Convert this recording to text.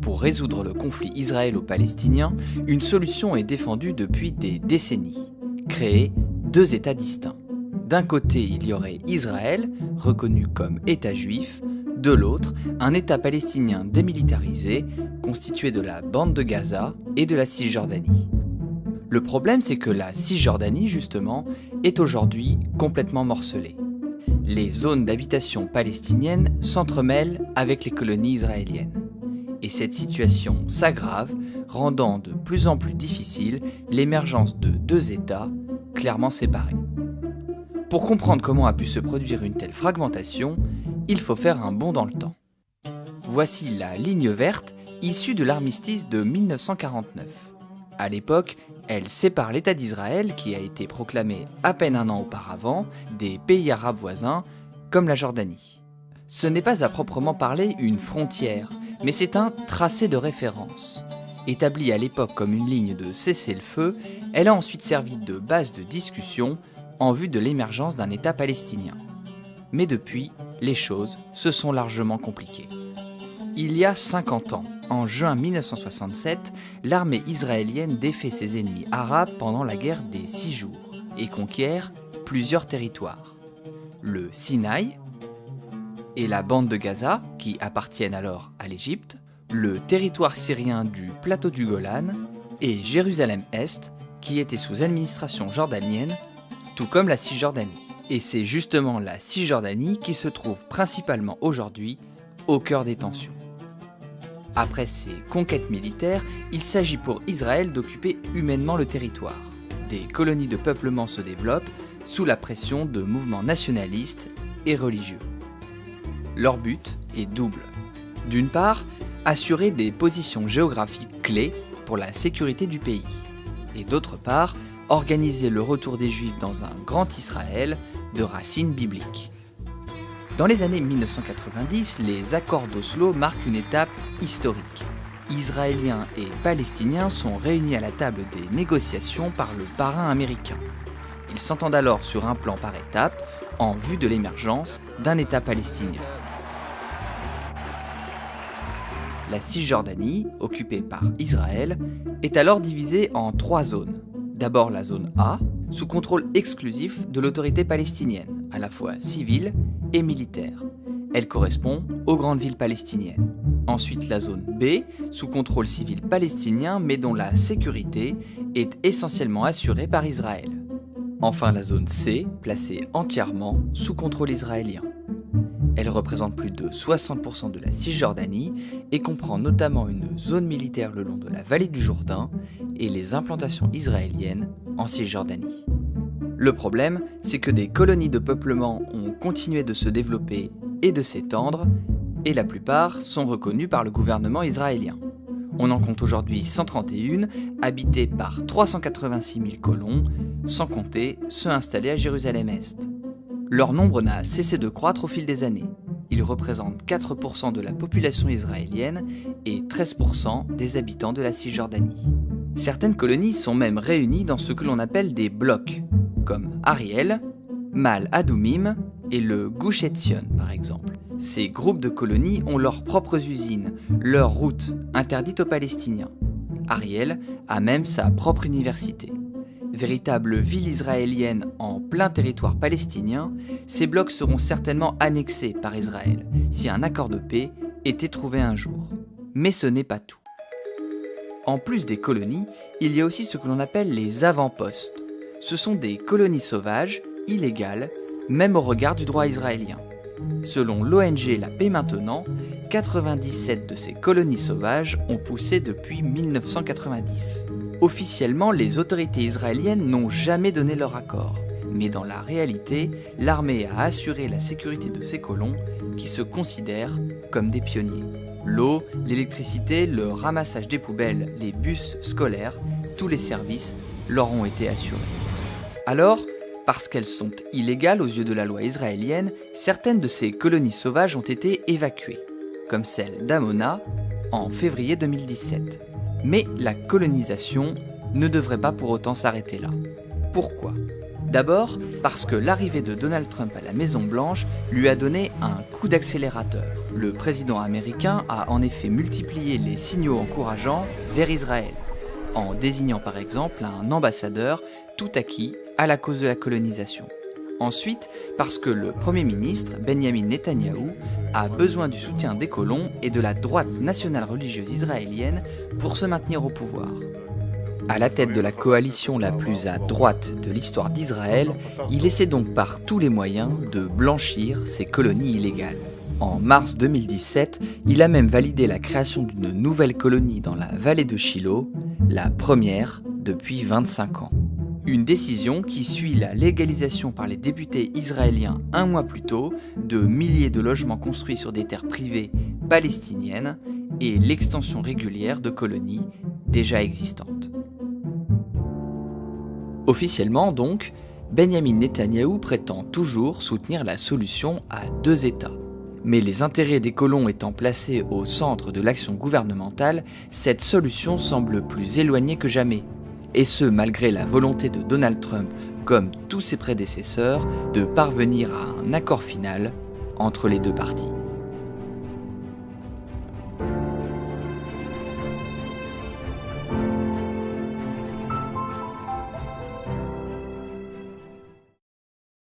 Pour résoudre le conflit israélo-palestinien, une solution est défendue depuis des décennies. Créer deux États distincts. D'un côté, il y aurait Israël, reconnu comme État juif, de l'autre, un État palestinien démilitarisé, constitué de la bande de Gaza et de la Cisjordanie. Le problème, c'est que la Cisjordanie, justement, est aujourd'hui complètement morcelée. Les zones d'habitation palestiniennes s'entremêlent avec les colonies israéliennes. Et cette situation s'aggrave, rendant de plus en plus difficile l'émergence de deux États clairement séparés. Pour comprendre comment a pu se produire une telle fragmentation, il faut faire un bond dans le temps. Voici la ligne verte issue de l'armistice de 1949. À l'époque, elle sépare l'État d'Israël, qui a été proclamé à peine un an auparavant, des pays arabes voisins, comme la Jordanie. Ce n'est pas à proprement parler une frontière, mais c'est un tracé de référence. Établie à l'époque comme une ligne de cessez-le-feu, elle a ensuite servi de base de discussion en vue de l'émergence d'un État palestinien. Mais depuis, les choses se sont largement compliquées. Il y a 50 ans, en juin 1967, l'armée israélienne défait ses ennemis arabes pendant la guerre des 6 jours et conquiert plusieurs territoires. Le Sinaï et la bande de Gaza, qui appartiennent alors à l'Égypte, le territoire syrien du plateau du Golan et Jérusalem-Est, qui était sous administration jordanienne, tout comme la Cisjordanie. Et c'est justement la Cisjordanie qui se trouve principalement aujourd'hui au cœur des tensions. Après ces conquêtes militaires, il s'agit pour Israël d'occuper humainement le territoire. Des colonies de peuplement se développent sous la pression de mouvements nationalistes et religieux. Leur but est double. D'une part, assurer des positions géographiques clés pour la sécurité du pays. Et d'autre part, organiser le retour des Juifs dans un grand Israël de racines bibliques. Dans les années 1990, les accords d'Oslo marquent une étape historique. Israéliens et Palestiniens sont réunis à la table des négociations par le parrain américain. Ils s'entendent alors sur un plan par étapes en vue de l'émergence d'un État palestinien. La Cisjordanie, occupée par Israël, est alors divisée en 3 zones. D'abord la zone A, sous contrôle exclusif de l'autorité palestinienne, à la fois civile et militaire. Elle correspond aux grandes villes palestiniennes. Ensuite la zone B, sous contrôle civil palestinien, mais dont la sécurité est essentiellement assurée par Israël. Enfin la zone C, placée entièrement sous contrôle israélien. Elle représente plus de 60% de la Cisjordanie et comprend notamment une zone militaire le long de la vallée du Jourdain et les implantations israéliennes en Cisjordanie. Le problème, c'est que des colonies de peuplement ont continué de se développer et de s'étendre, et la plupart sont reconnues par le gouvernement israélien. On en compte aujourd'hui 131, habitées par 386 000 colons, sans compter ceux installés à Jérusalem-Est. Leur nombre n'a cessé de croître au fil des années. Ils représentent 4% de la population israélienne et 13% des habitants de la Cisjordanie. Certaines colonies sont même réunies dans ce que l'on appelle des blocs, comme Ariel, Mal Adumim et le Gush Etzion par exemple. Ces groupes de colonies ont leurs propres usines, leurs routes, interdites aux Palestiniens. Ariel a même sa propre université. Véritable ville israélienne en plein territoire palestinien, ces blocs seront certainement annexés par Israël si un accord de paix était trouvé un jour. Mais ce n'est pas tout. En plus des colonies, il y a aussi ce que l'on appelle les avant-postes. Ce sont des colonies sauvages, illégales, même au regard du droit israélien. Selon l'ONG La Paix Maintenant, 97 de ces colonies sauvages ont poussé depuis 1990. Officiellement, les autorités israéliennes n'ont jamais donné leur accord, mais dans la réalité, l'armée a assuré la sécurité de ces colons qui se considèrent comme des pionniers. L'eau, l'électricité, le ramassage des poubelles, les bus scolaires, tous les services leur ont été assurés. Alors, parce qu'elles sont illégales aux yeux de la loi israélienne, certaines de ces colonies sauvages ont été évacuées, comme celle d'Amona en février 2017. Mais la colonisation ne devrait pas pour autant s'arrêter là. Pourquoi ? D'abord parce que l'arrivée de Donald Trump à la Maison-Blanche lui a donné un coup d'accélérateur. Le président américain a en effet multiplié les signaux encourageants vers Israël, en désignant par exemple un ambassadeur tout acquis à la cause de la colonisation. Ensuite, parce que le Premier ministre, Benjamin Netanyahou, a besoin du soutien des colons et de la droite nationale religieuse israélienne pour se maintenir au pouvoir. À la tête de la coalition la plus à droite de l'histoire d'Israël, il essaie donc par tous les moyens de blanchir ces colonies illégales. En mars 2017, il a même validé la création d'une nouvelle colonie dans la vallée de Shiloh, la première depuis 25 ans. Une décision qui suit la légalisation par les députés israéliens un mois plus tôt de milliers de logements construits sur des terres privées palestiniennes et l'extension régulière de colonies déjà existantes. Officiellement donc, Benjamin Netanyahou prétend toujours soutenir la solution à 2 États. Mais les intérêts des colons étant placés au centre de l'action gouvernementale, cette solution semble plus éloignée que jamais. Et ce, malgré la volonté de Donald Trump, comme tous ses prédécesseurs, de parvenir à un accord final entre les deux parties.